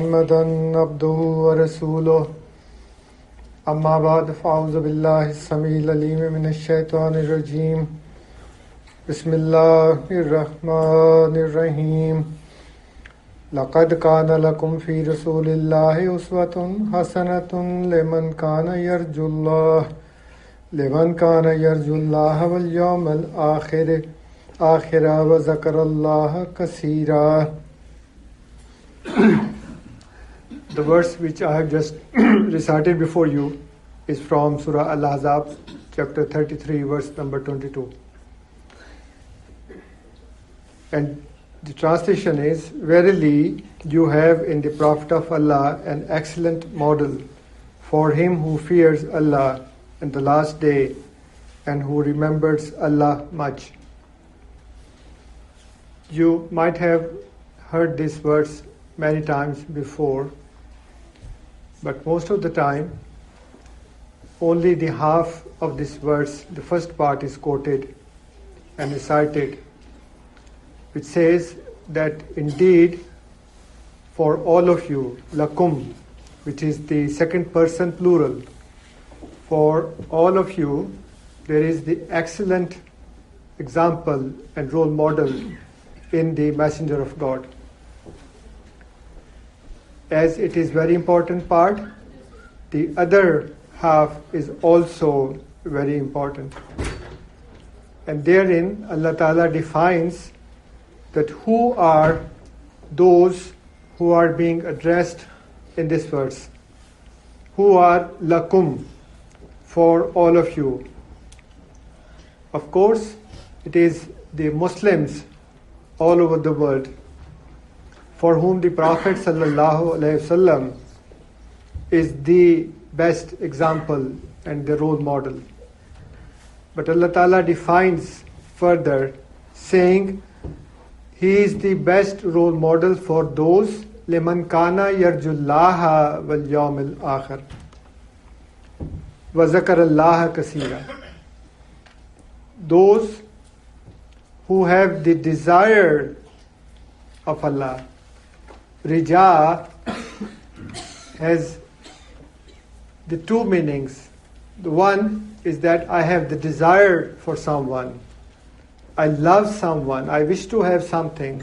محمدا عبده ورسوله أما بعد فأعوذ بالله السميع العليم من الشيطان الرجيم بسم الله الرحمن الرحيم لقد كان لكم في رسول الله أسوة حسنة لمن كان يرجو الله واليوم الآخر وذكر الله كثيرا. The verse which I have just recited before you is from Surah Al-Ahzab, chapter 33, verse number 22. And the translation is, "Verily, you have in the Prophet of Allah an excellent model for him who fears Allah and the last day and who remembers Allah much." You might have heard this verse many times before, but most of the time, only the half of this verse, the first part, is quoted and recited, which says that indeed, for all of you, lakum, which is the second person plural, for all of you, there is the excellent example and role model in the Messenger of God. As it is very important part, the other half is also very important. And therein Allah Ta'ala defines that who are those who are being addressed in this verse. Who are lakum, for all of you. Of course, it is the Muslims all over the world for whom the Prophet ﷺ is the best example and the role model. But Allah Ta'ala defines further, saying, He is the best role model for those لِمَنْ كَانَ يَرْجُ اللَّهَ وَالْيَوْمِ الْآخِرِ وَذَكَرَ اللَّهَ كَثِيرًا. Those who have the desire of Allah. Rija has the two meanings. The one is that I have the desire for someone. I love someone. I wish to have something.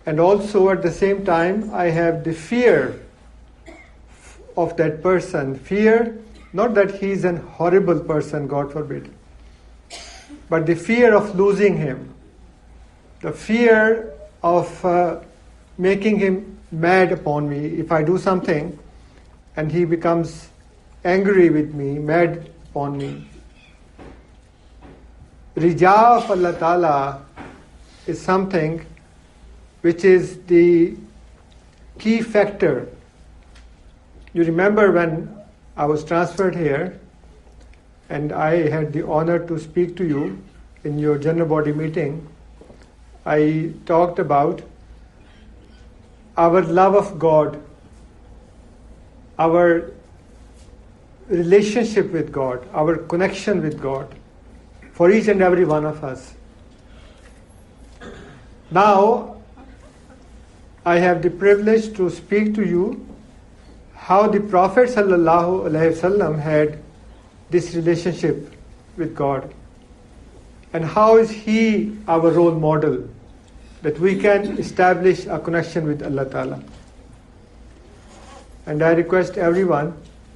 And also at the same time, I have the fear of that person. Fear, not that he is an horrible person, God forbid, but the fear of losing him. The fear of making him mad upon me if I do something and he becomes angry with me, mad upon me. Rija of Allah Ta'ala is something which is the key factor. You remember when I was transferred here and I had the honor to speak to you in your general body meeting, I talked about our love of God, our relationship with God, our connection with God, for each and every one of us. Now, I have the privilege to speak to you how the Prophet ﷺ had this relationship with God, and how is he our role model, that we can establish a connection with Allah Ta'ala. And I request everyone,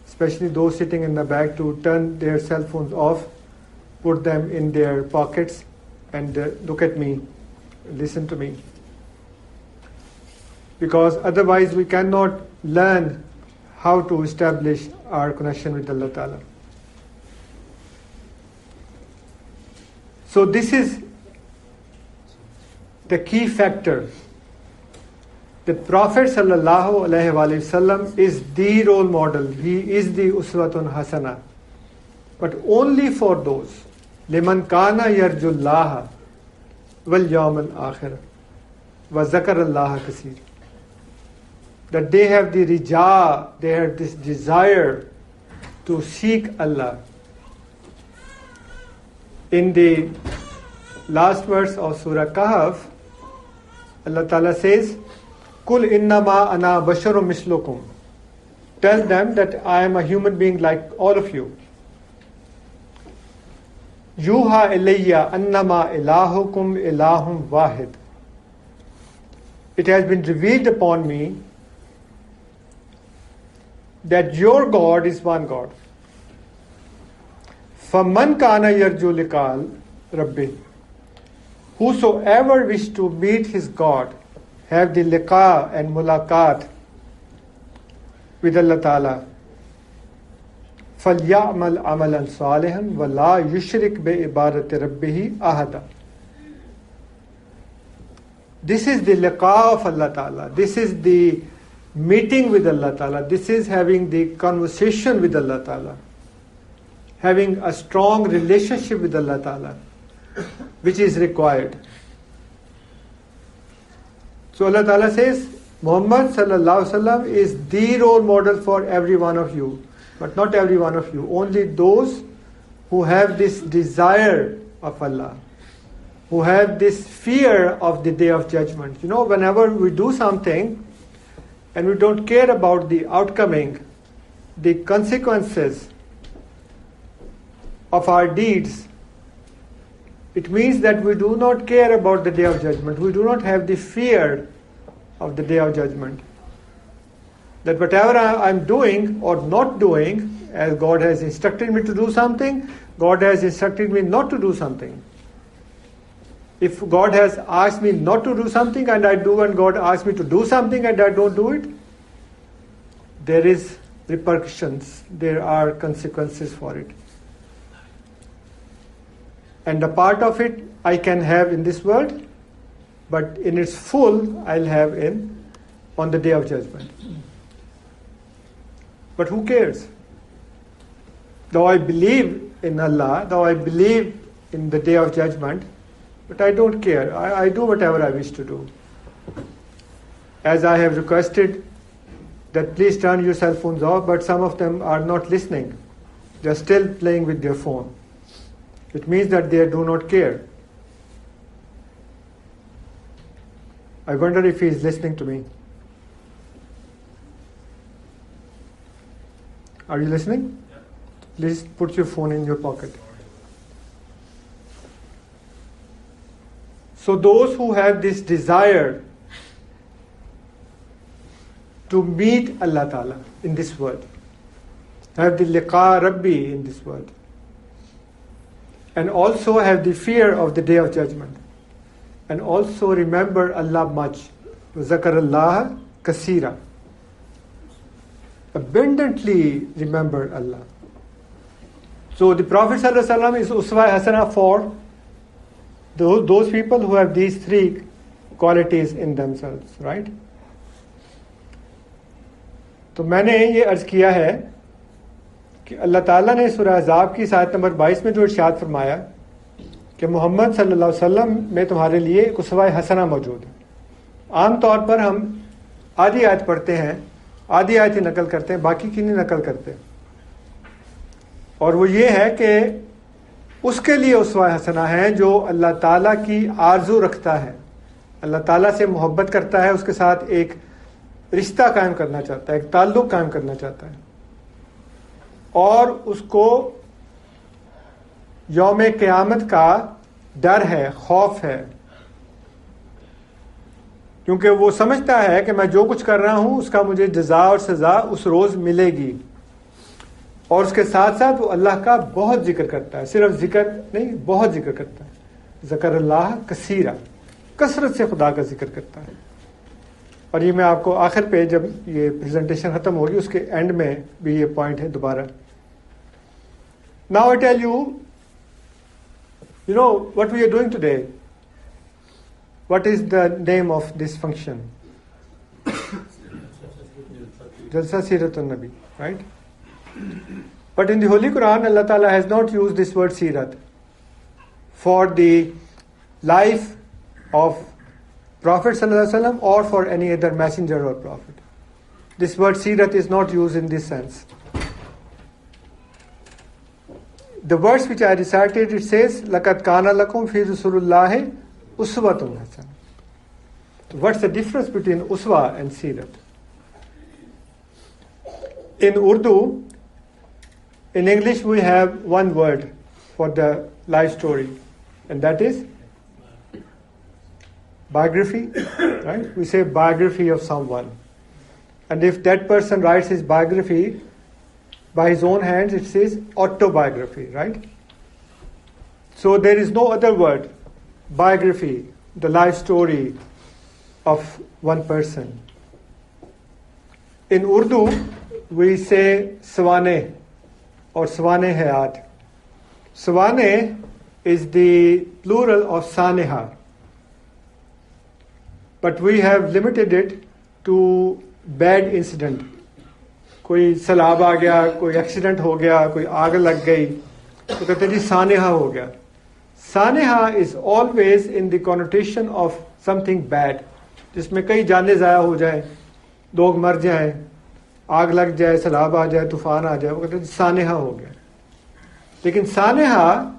especially those sitting in the back, to turn their cell phones off, put them in their pockets, and look at me, listen to me. Because otherwise we cannot learn how to establish our connection with Allah Ta'ala. So this is the key factor. The Prophet ﷺ is the role model. He is the Uswatun Hasana. But only for those لِمَنْ كَانَ يَرْجُ اللَّهَ وَالْيَوْمَ الْآخِرَ وَذَكَرَ اللَّهَ كَثِيرًا. That they have the rija, they have this desire to seek Allah. In the last verse of Surah Kahf, Allah Ta'ala says, Kul innama ana basharum mislukum. Tell them that I am a human being like all of you. Yuha ilayya annama ilahukum ilahum wahid. It has been revealed upon me that your God is one God. فَمَنْ كَانَ يَرْجُو لِقَاءَ رَبِّهِ. Whosoever wish to meet his God, have the liqa and mulaqat with Allah Ta'ala, فَلْيَعْمَلْ عَمَلًا صَالِحًا وَلَا يُشْرِكْ بِعِبَادَةِ رَبِّهِ أَحَدًا. This is the liqa of Allah Ta'ala. This is the meeting with Allah Ta'ala. This is having the conversation with Allah Ta'ala. Having a strong relationship with Allah Ta'ala, which is required. So Allah Ta'ala says, Muhammad Sallallahu Alaihi Wasallam is the role model for every one of you. But not every one of you. Only those who have this desire of Allah, who have this fear of the Day of Judgment. You know, whenever we do something and we don't care about the outcoming, the consequences of our deeds, it means that we do not care about the Day of Judgment. We do not have the fear of the Day of Judgment. That whatever I'm doing or not doing, as God has instructed me to do something, God has instructed me not to do something. If God has asked me not to do something and I do, and God asks me to do something and I don't do it, there is repercussions, there are consequences for it. And a part of it I can have in this world, but in its full I'll have on the Day of Judgment. But who cares? Though I believe in Allah, though I believe in the Day of Judgment, but I don't care. I do whatever I wish to do. As I have requested that please turn your cell phones off, but some of them are not listening. They're still playing with their phone. It means that they do not care. I wonder if he is listening to me. Are you listening? Yeah. Please put your phone in your pocket. So those who have this desire to meet Allah Ta'ala in this world, have the liqa Rabbi in this world, and also have the fear of the Day of Judgment, and also remember Allah much, zakar Allah kasira, abundantly remember Allah. So the Prophet ﷺ is uswa hasana for those people who have these three qualities in themselves, right? तो मैंने ये अर्ज किया है कि अल्लाह ताला ने सूरह अहज़ाब की आयत नंबर 22 में जो इरशाद फरमाया कि मोहम्मद सल्लल्लाहु अलैहि वसल्लम में तुम्हारे लिए एक उसवा हसना मौजूद है। आम तौर पर हम आधी आयत पढ़ते हैं, आधी आयत ही नकल करते हैं, बाकी की नहीं नकल करते। और वो ये है कि उसके लिए उसवा हसना है जो अल्लाह ताला की आरजू रखता है, अल्लाह ताला से मोहब्बत करता है, उसके साथ एक रिश्ता कायम करना चाहता है, एक ताल्लुक कायम करना चाहता है, और उसको यौम क़यामत का डर है, खौफ है, क्योंकि वो समझता है कि मैं जो कुछ कर रहा हूं उसका मुझे जज़ा और सज़ा उस रोज़ मिलेगी। और उसके साथ साथ वो अल्लाह का बहुत जिक्र करता है, सिर्फ जिक्र नहीं, बहुत जिक्र करता है। ज़कर अल्लाह कसीरा, कसरत से खुदा का जिक्र करता है। और ये मैं आपको आखिर पे जब ये प्रेजेंटेशन ख़त्म होगी उसके एंड में भी ये पॉइंट है दोबारा। Now I tell you know what we are doing today. What is the name of this function? Jalsa Siratun Nabi, right? But in the Holy Quran, Allah Ta'ala has not used this word Sirat for the life of Prophet Sallallahu Alaihi Wasallam or for any other messenger or prophet. This word Sirat is not used in this sense. The verse which I recited, it says, لَقَدْ كَانَ لَكُمْ فِي رَسُولِ اللَّهِ أُسْوَةٌ حَسَنَةٌ. So what's the difference between Uswa and Sirat? In Urdu, in English, we have one word for the life story, and that is biography, right? We say biography of someone. And if that person writes his biography by his own hands, it says autobiography, right? So there is no other word, biography, the life story of one person. In Urdu, we say Sawane or Sawane Hayat. Sawane is the plural of Saneha. But we have limited it to bad incident. कोई सैलाब आ गया, कोई accident हो गया, कोई आग लग गई, तो कहते हैं जी सानेहा हो गया. सानेहा is always in the connotation of something bad, जिसमें कई जानें ज़ाया हो जाए, लोग मर जाएं, आग लग जाए, सैलाब आ जाए, तूफान आ जाए, वो कहते हैं सानेहा हो गया. लेकिन सानेहा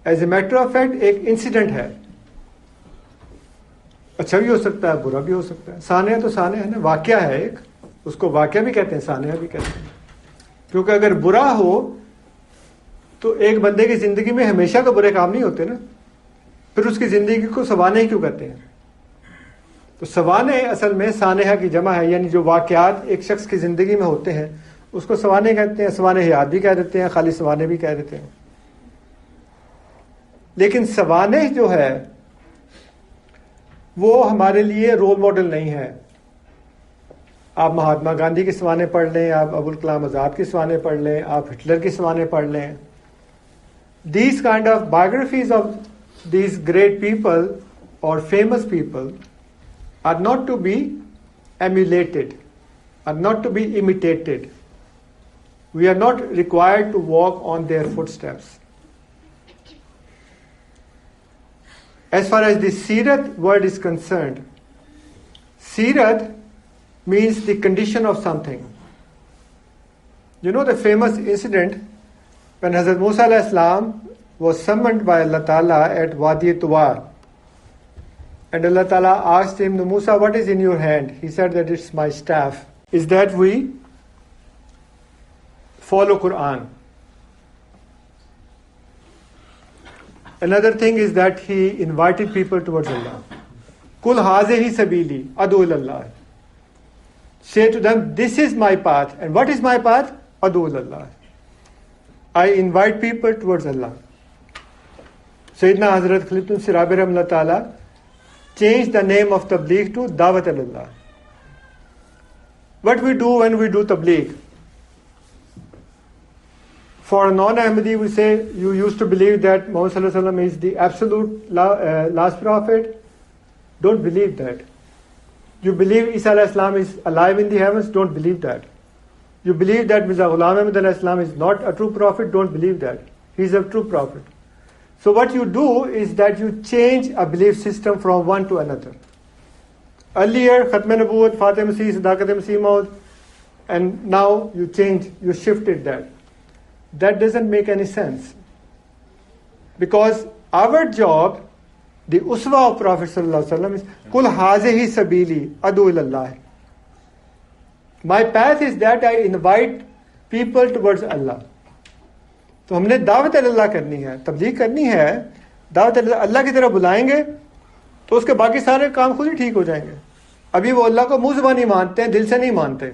as a matter of fact एक इंसिडेंट है. अच्छा भी हो सकता है, बुरा भी हो सकता है. सानेहा तो सानेहा है ना, वाकया है एक, उसको वाकया भी कहते हैं, सानेहा भी कहते हैं. क्योंकि अगर बुरा हो तो एक बंदे की जिंदगी में हमेशा तो बुरे काम नहीं होते ना, फिर उसकी जिंदगी को सवाने ही क्यों कहते हैं? तो सवाने असल में सानेहा की जमा है, यानी जो वाकयात एक शख्स की जिंदगी में होते हैं उसको सवाने कहते हैं. सवाने हयात भी कह देते हैं, खाली सवाने भी कह देते हैं. लेकिन सवाने जो है वो हमारे लिए रोल मॉडल नहीं है. आप महात्मा गांधी के सवाने पढ़ लें, आप अबुल कलाम आजाद के सवाने पढ़ लें, आप हिटलर के सवाने पढ़ लें. These kind of biographies of these great people or famous people are not to be emulated, are not to be imitated. We are not required to walk on their footsteps. As far as the Sirat word is concerned, Sirat means the condition of something. You know the famous incident when Hazrat Musa alayhi salam was summoned by Allah Ta'ala at Wadi Tuwa. And Allah Ta'ala asked him, Musa, what is in your hand? He said that it's my staff. Is that we follow Quran. Another thing is that he invited people towards Allah. Kul hazihi sabili adu ilallah. Say to them, this is my path. And what is my path? Adu ilallah. I invite people towards Allah. Sayyidina Hazrat Khalifah Sirabi Rahmatullah Ta'ala changed the name of Tabligh to Dawat al-Allah. What we do when we do Tabligh? For a non-Ahmadi, we say, you used to believe that Muhammad Sallallahu Alaihi Wasallam is the absolute last prophet. Don't believe that. You believe Isa Alayhi Salam is alive in the heavens. Don't believe that. You believe that Mirza Ghulam Ahmad Alayhi Salam is not a true prophet. Don't believe that. He is a true prophet. So what you do is that you change a belief system from one to another. Earlier, Khatm Nabuwwat, Fateh Masih, Sadaqat Masih Maud, and now you shifted that. That doesn't make any sense. Because our job, the uswa of Prophet Sallallahu Alaihi Wasallam is Kul hazihi sabili adu ilallah. My path is that I invite people towards Allah. तो हमने दावत अल्लाह करनी है, तबलीग करनी है, दावत अल्लाह की तरफ बुलाएंगे तो उसके बाकी सारे काम खुद ही ठीक हो जाएंगे. अभी वो अल्लाह को मुंह ज़बानी मानते हैं, दिल से नहीं मानते.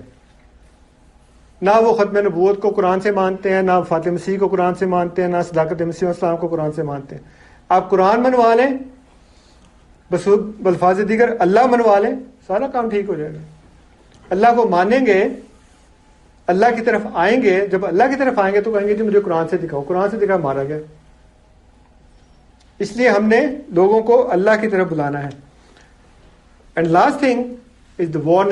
ना वो ख़त्म नबूवत को कुरान से मानते हैं, ना फातिह मसीह को कुरान से मानते हैं, ना सदाकत मसीह अलैहिस्सलाम को कुरान से मानते हैं. आप कुरान मनवा लें, बस बल्फाज दीगर अल्लाह मनवा लें, सारा काम ठीक हो जाएगा. अल्लाह को मानेंगे, अल्लाह की तरफ आएंगे. जब अल्लाह की तरफ आएंगे तो कहेंगे जी मुझे कुरान से दिखाओ. कुरान से दिखा मारा गया. इसलिए हमने लोगों को अल्लाह की तरफ बुलाना है. And last thing is the warning.